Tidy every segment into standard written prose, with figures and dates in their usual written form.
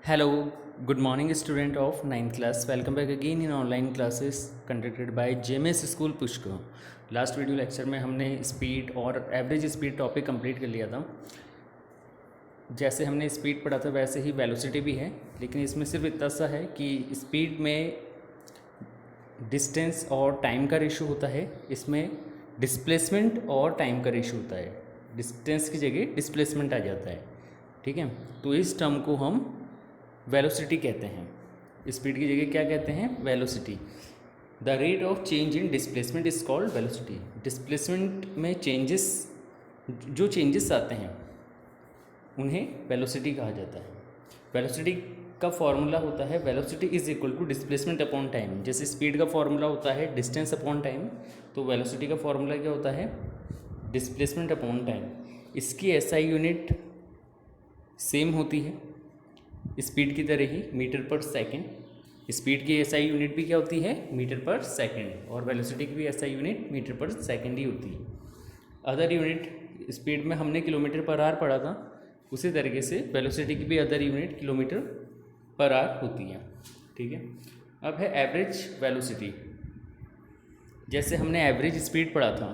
Hello, good morning, student of ninth class. Welcome back again in online classes conducted by JMS School Pushkar. Last video lecture में हमने speed और average speed topic complete कर लिया था। जैसे हमने speed पढ़ा था वैसे ही वेलोसिटी भी है, लेकिन इसमें सिर्फ इतना सा है कि स्पीड में डिस्टेंस और टाइम का रेशो होता है, इसमें डिस्प्लेसमेंट और टाइम का रेशो होता है। डिस्टेंस की जगह डिस्प्लेसमेंट आ जाता है, ठीक है। तो इस टर्म को हम वेलोसिटी कहते हैं। स्पीड की जगह क्या कहते हैं? Velocity. The rate of change in displacement is called velocity. Displacement में जो चेंजेस आते हैं उन्हें वेलोसिटी कहा जाता है। वेलोसिटी का फॉर्मूला होता है velocity is equal to displacement upon time. जैसे स्पीड का फॉर्मूला होता है डिस्टेंस अपॉन टाइम, तो वेलोसिटी का फॉर्मूला क्या होता है? Displacement upon time. इसकी एसआई यूनिट सेम होती है स्पीड की तरह ही, मीटर पर सेकंड। स्पीड की एसआई यूनिट भी क्या होती है? मीटर पर सेकंड। और वेलोसिटी की भी एसआई यूनिट मीटर पर सेकंड ही होती है। अदर यूनिट स्पीड में हमने किलोमीटर पर आवर पढ़ा था, उसी तरीके से वेलोसिटी की भी other unit kilometre per hour होती है, ठीक है। अब है एवरेज वेलोसिटी। जैसे हमने एवरेज स्पीड पढ़ा था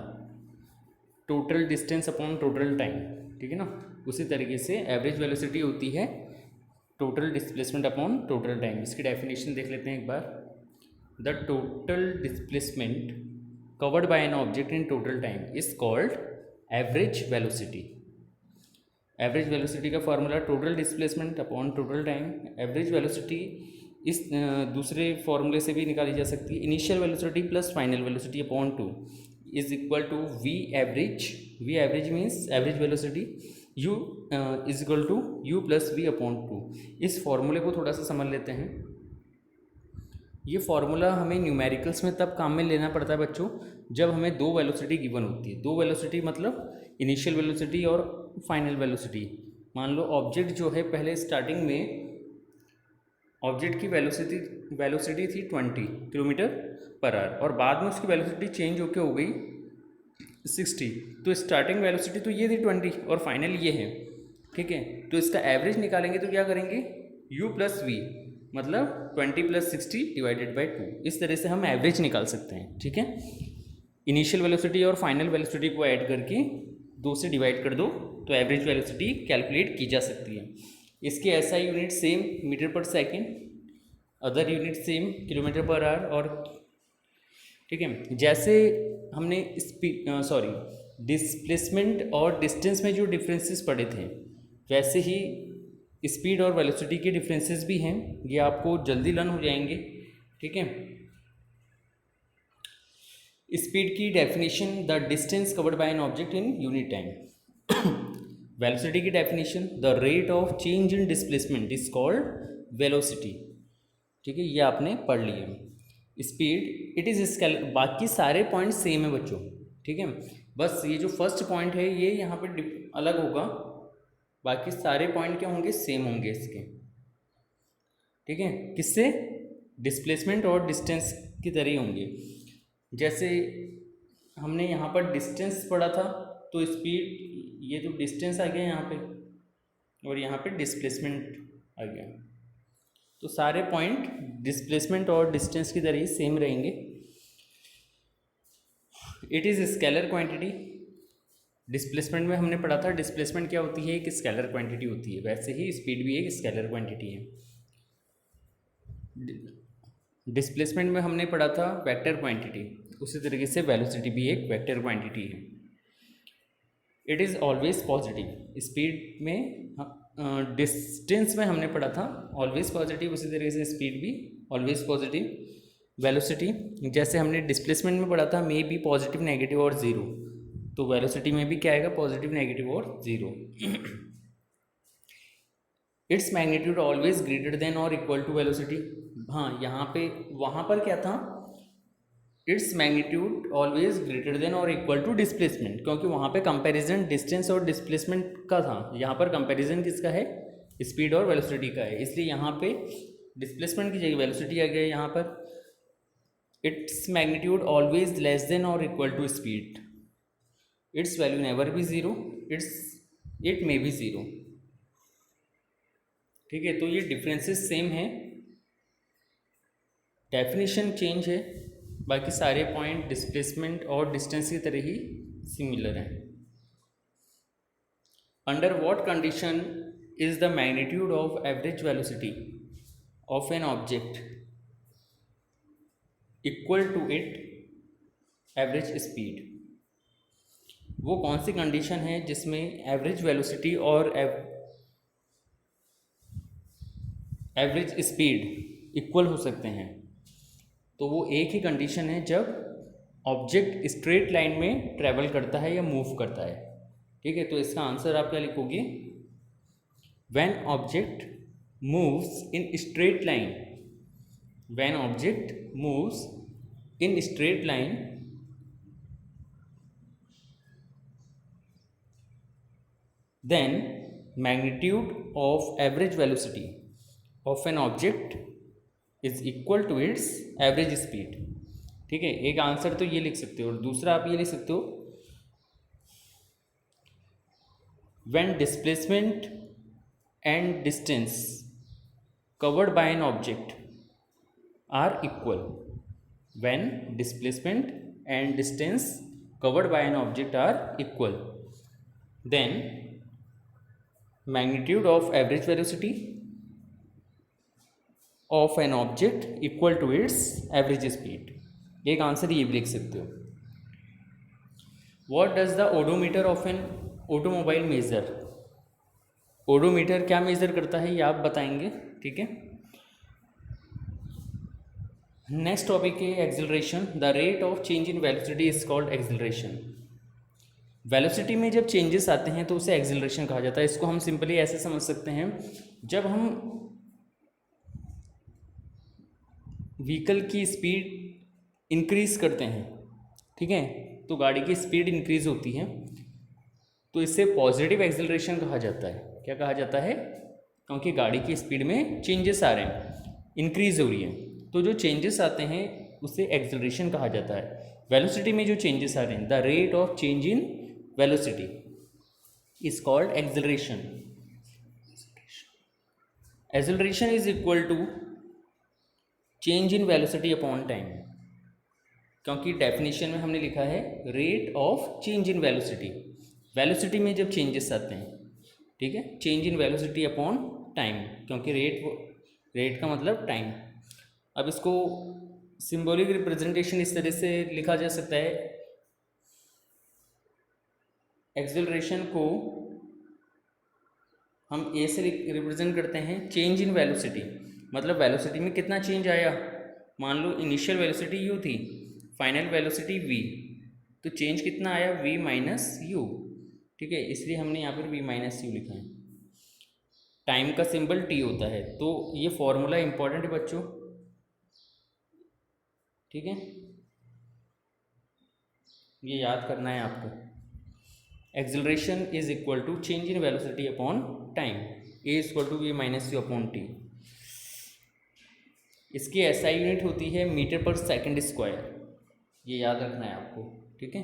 total distance upon total time, ठीक है ना, उसी तरीके से एवरेज वेलोसिटी होती है total displacement upon total time. इसकी डेफिनेशन देख लेते हैं एक बार। The total displacement covered by an object in total time is called average velocity. Average velocity का formula total displacement upon total time. Average velocity इस दूसरे फॉर्मूले से भी निकाली जा सकती है, initial velocity plus final velocity upon 2 is equal to V average. V average means average velocity u is equal to u plus v upon 2। इस फॉर्मूले को थोड़ा सा समझ लेते हैं। ये फॉर्मूला हमें न्यूमेरिकल्स में तब काम में लेना पड़ता है बच्चों, जब हमें दो वेलोसिटी गिवन होती है। दो वेलोसिटी मतलब इनिशियल वेलोसिटी और फाइनल वेलोसिटी। मान लो ऑब्जेक्ट जो है पहले स्टार्टिंग में ऑब्जेक्ट की वेलोसिटी थी 20 किलोमीटर पर आवर, और बाद में उसकी वेलोसिटी चेंज होकर हो गई 60। तो स्टार्टिंग वेलोसिटी तो ये थी 20 और फाइनल ये है, ठीक है। तो इसका एवरेज निकालेंगे तो क्या करेंगे? u प्लस वी, मतलब 20 प्लस 60 डिवाइडेड बाई 2। इस तरह से हम एवरेज निकाल सकते हैं, ठीक है। इनिशियल वेलोसिटी और फाइनल वेलोसिटी को ऐड करके 2 से डिवाइड कर दो तो एवरेज वेलोसिटी कैलकुलेट की जा सकती है। इसके एसआई यूनिट सेम मीटर पर second, other unit same kilometre per hour, और ठीक है। जैसे हमने डिस्प्लेसमेंट और डिस्टेंस में जो डिफरेंसेस पढ़े थे, वैसे ही स्पीड और वेलोसिटी के डिफरेंसेस भी हैं। ये आपको जल्दी लर्न हो जाएंगे, ठीक है। स्पीड की definition the distance covered by an object in unit time. Velocity की definition the rate of change in displacement is called velocity, ठीक है। ये आपने पढ़ लिया। Speed it is scale. बाकी सारे पॉइंट सेम है बच्चों, ठीक है। बस ये जो फर्स्ट पॉइंट है ये यहाँ पे अलग होगा, बाकी सारे पॉइंट क्या होंगे? सेम होंगे इसके, ठीक है। किससे? डिस्प्लेसमेंट और डिस्टेंस की तरह ही होंगे। जैसे हमने यहाँ पर डिस्टेंस पढ़ा था, तो स्पीड, ये जो डिस्टेंस आ गया यहाँ पे और यहाँ पे डिस्प्लेसमेंट आ गया, तो सारे पॉइंट डिस्प्लेसमेंट और डिस्टेंस की तरह ही सेम रहेंगे। It is scalar quantity. Displacement में हमने पढ़ा था डिस्प्लेसमेंट क्या होती है? एक स्केलर क्वांटिटी होती है, वैसे ही स्पीड भी एक स्केलर क्वांटिटी है। डिस्प्लेसमेंट में हमने पढ़ा था वेक्टर क्वांटिटी, उसी तरीके से वेलोसिटी भी एक वेक्टर क्वांटिटी है। It is always positive. Speed में डिस्टेंस में हमने पढ़ा था ऑलवेज पॉजिटिव, उसी तरीके से स्पीड भी ऑलवेज पॉजिटिव। वेलोसिटी जैसे हमने डिस्प्लेसमेंट में पढ़ा था मे बी पॉजिटिव, नेगेटिव और ज़ीरो, तो वेलोसिटी में भी क्या आएगा? पॉजिटिव, नेगेटिव और zero. It's magnitude always greater than और इक्वल टू वेलोसिटी। हाँ, यहाँ पे वहाँ पर क्या था? It's magnitude always greater than और इक्वल टू डिस्प्लेसमेंट, क्योंकि वहाँ पे कंपैरिजन डिस्टेंस और डिस्प्लेसमेंट का था। यहाँ पर कंपैरिजन किसका है? स्पीड और वेलोसिटी का है, इसलिए यहाँ पे डिस्प्लेसमेंट की जगह वेलोसिटी आ गया यहाँ पर। Its magnitude always less than और equal to speed. Its value never be zero, it may be zero. ठीक है, तो ये डिफरेंसेस सेम है, डेफिनेशन चेंज है, बाकी सारे पॉइंट डिस्प्लेसमेंट और डिस्टेंस की तरह ही सिमिलर हैं। Under what condition is the magnitude of average velocity of an object equal to it average speed? वो कौन सी कंडीशन है जिसमें एवरेज वेलोसिटी और एवरेज स्पीड इक्वल हो सकते हैं? तो वो एक ही कंडीशन है जब ऑब्जेक्ट स्ट्रेट लाइन में ट्रेवल करता है या मूव करता है। ठीक है, तो इसका आंसर आप क्या लिखोगे? When object moves in straight line, when object moves in straight line then magnitude of average velocity of an object is equal to its average speed। ठीक है, एक आंसर तो ये लिख सकते हो, और दूसरा आप ये लिख सकते हो when displacement and distance covered by an object are equal, when displacement and distance covered by an object are equal, then magnitude of average velocity of an object equal to its average speed। एक answer ये भी लिख सकते हो। What does the odometer of an automobile measure? Odometer क्या major करता है ये आप बताएंगे। ठीक है, नेक्स्ट टॉपिक है acceleration. The rate of change in velocity is called acceleration. Velocity में जब चेंजेस आते हैं तो उसे एक्सेलरेशन कहा जाता है। इसको हम सिंपली ऐसे समझ सकते हैं, जब हम व्हीकल की स्पीड इंक्रीज करते हैं, ठीक है, तो गाड़ी की स्पीड इंक्रीज होती है, तो इसे पॉजिटिव एक्सेलरेशन कहा जाता है। क्या कहा जाता है? क्योंकि गाड़ी की स्पीड में चेंजेस आ रहे हैं, इंक्रीज हो रही है, तो जो चेंजेस आते हैं उसे एक्सेलरेशन कहा जाता है। वेलोसिटी में जो चेंजेस आ रहे हैं, the rate of change in velocity is called acceleration। acceleration is equal to change in velocity upon time, क्योंकि डेफिनेशन में हमने लिखा है rate of change in velocity. Velocity में जब चेंजेस आते हैं, ठीक है, change in velocity upon time, क्योंकि रेट का मतलब टाइम। अब इसको सिंबॉलिक रिप्रेजेंटेशन इस तरह से लिखा जा सकता है, एक्सेलरेशन को हम ए से रिप्रेजेंट करते हैं चेंज इन वेलोसिटी, मतलब वेलोसिटी में कितना चेंज आया। मान लो इनिशियल वेलोसिटी u थी, फाइनल वेलोसिटी v, तो चेंज कितना आया? v minus you. ठीक है, इसलिए हमने यहाँ पर v माइनस यू लिखा है। टाइम का सिंबल t होता है, तो ये फॉर्मूला इंपॉर्टेंट है बच्चों, ठीक है, ये याद करना है आपको। Acceleration is equal to change in velocity upon time, a equal to v minus u upon t. इसकी एसआई यूनिट होती है मीटर पर सेकंड स्क्वायर, ये याद रखना है आपको। ठीक है,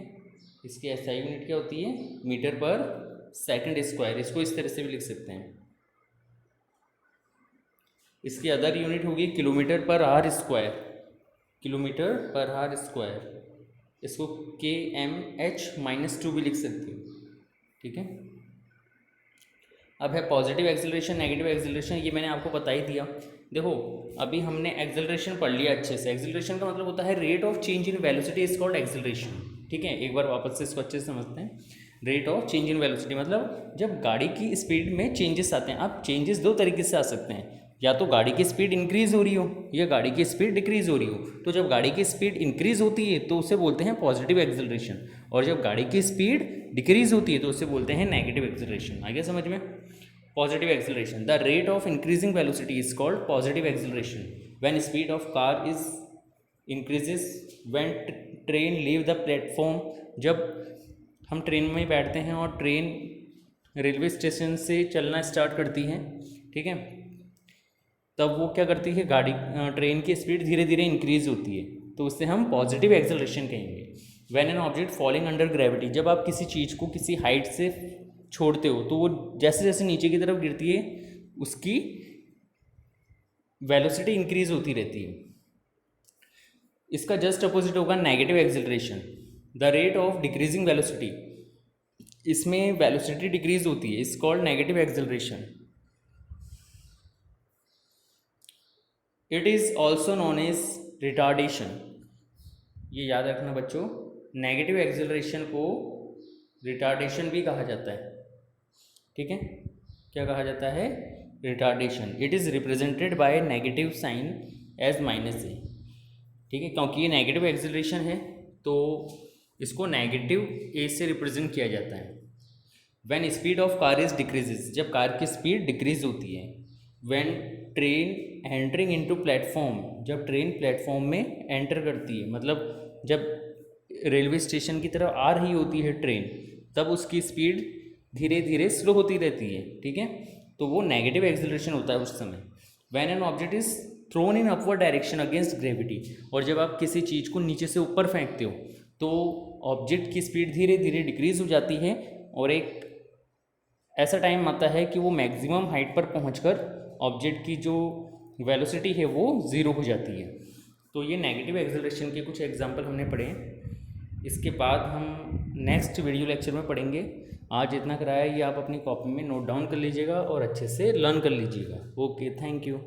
इसकी एसआई यूनिट क्या होती है? मीटर पर सेकंड स्क्वायर। इसको इस तरह से भी लिख सकते हैं। इसकी अदर यूनिट होगी किलोमीटर पर आर स्क्वायर, किलोमीटर पर आर स्क्वायर। इसको km/-2 भी लिख सकते हो। ठीक है, अब है पॉजिटिव एक्सेलरेशन, नेगेटिव एक्सेलरेशन, ये मैंने आपको बता ही दिया। देखो अभी हमने एक्सेलरेशन पढ़ लिया अच्छे से। एक्सेलरेशन का मतलब होता है rate of change in velocity is called acceleration. ठीक है, एक बार वापस से इसको अच्छे से समझते हैं। Rate of change in velocity मतलब जब गाड़ी की स्पीड में चेंजेस आते हैं। अब चेंजेस दो तरीके से आ सकते हैं, या तो गाड़ी की स्पीड इंक्रीज हो रही हो या गाड़ी की स्पीड डिक्रीज हो रही हो। तो जब गाड़ी की स्पीड इंक्रीज होती है तो उसे बोलते हैं पॉजिटिव एक्सेलरेशन, और जब गाड़ी की स्पीड डिक्रीज होती है तो उसे बोलते हैं नेगेटिव एक्सेलरेशन। आ गया समझ में? Positive acceleration, the rate of increasing velocity is called positive acceleration when speed of car is increases when train leave the platform. जब हम ट्रेन में बैठते हैं और ट्रेन रेलवे स्टेशन से चलना स्टार्ट करती है, ठीक है, तब वो क्या करती है, गाड़ी ट्रेन की स्पीड धीरे धीरे इंक्रीज होती है, तो उससे हम पॉजिटिव एक्सेलरेशन कहेंगे। When an object falling under gravity, जब आप किसी चीज़ को किसी हाइट से छोड़ते हो तो वो जैसे जैसे नीचे की तरफ गिरती है उसकी वेलोसिटी इंक्रीज होती रहती है। इसका जस्ट अपोजिट होगा negative acceleration, the rate of decreasing velocity. इसमें वेलोसिटी डिक्रीज होती है, is called negative acceleration. It is also known as retardation. ये याद रखना बच्चों, नेगेटिव एक्सेलरेशन को रिटार्डेशन भी कहा जाता है। ठीक है, क्या कहा जाता है? Retardation. It is represented by negative sign as minus a. ठीक है, क्योंकि ये नेगेटिव एक्सेलरेशन है तो इसको नेगेटिव ए से रिप्रेजेंट किया जाता है। When speed of car is decreases, जब कार की स्पीड डिक्रीज होती है। When train entering into platform, जब ट्रेन प्लेटफॉर्म में एंटर करती है, मतलब जब रेलवे स्टेशन की तरफ आ रही होती है ट्रेन, तब उसकी स्पीड धीरे धीरे स्लो होती रहती है। ठीक है, तो वो नेगेटिव एक्सेलरेशन होता है उस समय। When an object is thrown in upward direction against gravity, और जब आप किसी चीज़ को नीचे से ऊपर फेंकते हो तो ऑब्जेक्ट की स्पीड धीरे धीरे डिक्रीज हो जाती है, और एक ऐसा टाइम आता है कि वो मैक्सिमम हाइट पर पहुंचकर ऑब्जेक्ट की जो वेलोसिटी है वो ज़ीरो हो जाती है। तो ये नेगेटिव एक्सेलरेशन के कुछ एग्जांपल हमने पढ़े हैं। इसके बाद हम नेक्स्ट वीडियो लेक्चर में पढ़ेंगे। आज इतना कराया, ये आप अपनी कॉपी में नोट डाउन कर लीजिएगा और अच्छे से लर्न कर लीजिएगा। Okay, thank you.